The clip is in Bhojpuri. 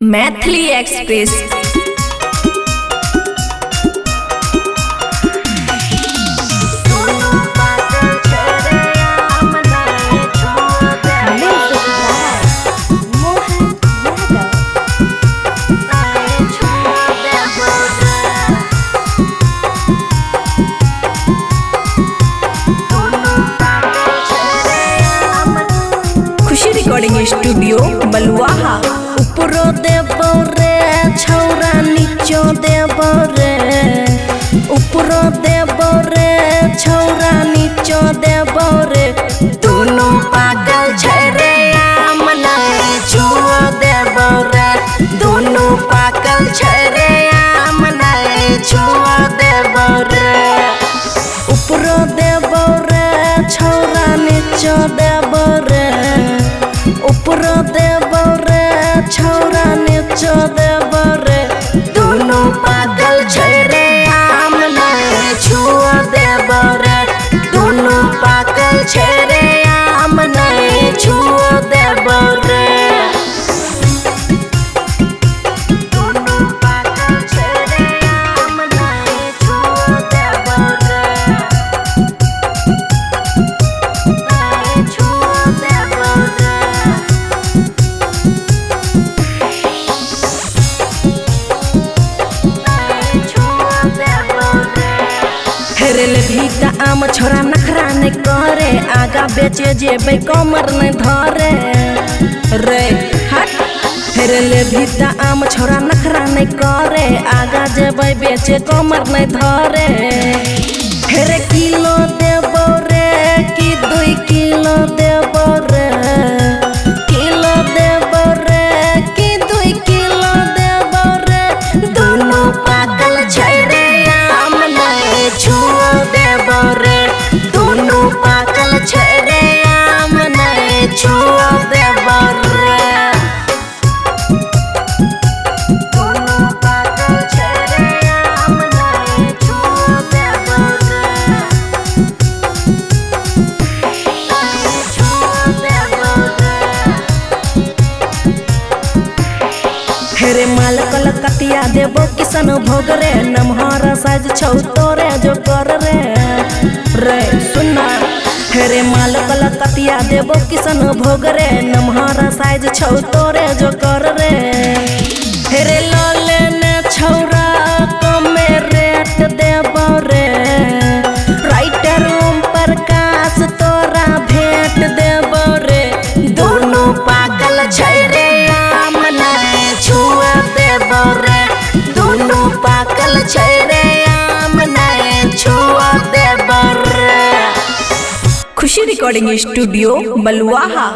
मैथिली एक्सप्रेस। खुशी रिकॉर्डिंग स्टूडियो बलुआहा। उपरो देबो रे छौरा नीचो देबो रे, उपरो देबो रे छौरा नीचो देबो रे, दोनों पागल छै रे आम नहीं छुओ देबो रे, दोनों पागल छै रे आम नहीं छुओ देबो रे। उपरो देबो रे छौरा नीचो देबो रे, उपरो देबो रे छौरा नीचो देबो रे, दोनों पागल छै रे आम नहीं छुओ देबो रे, दोनों पागल छै रे आम नहीं छुओ देबो रे, दोनों पागल छै रे आम नहीं छुओ देबो रे, नहीं छुओ देबो रे। हेरेल भीटा आम छोरा नखरा नहीं करे, आगा बेचे जेबे कमर नहीं धरे रे हट। हेरेल भीटा आम छोरा नखरा नहीं करे, आगा जेबे बेचे कमर नहीं धरे। हेरे किलो देबो रे कि 2 किलो देबो रे, किलो देबो रे कि 2 किलो देबो रे, दोनों पागल छै रे आम नहीं छुओ देबो रे, दोनों पागल छै रे आम नहीं छुओ देबो रे, दोनों पागल छै रे आम नहीं छुओ देबो रे, नहीं छुओ देबो रे। हेरे माल कलकतिया देबो किसन भोग रे, नमहर साज छौ तोरे जो कर रे रे सुना। हेरे माल कलकतिया देबो किसन भोग रे, नमहर साज छौ तोरे जो कर रे। हेरे लाले ने छौरा कमे रेट देबो रे, राइटर ओम प्रकाश तोरा भेंट देबो रे, दोनों पागल छै रे आम नहीं छुओ देबो रे, दोनों पागल छै रे आम नहीं छुओ देबो रे। खुशी रिकॉर्डिंग स्टूडियो बलुआहा।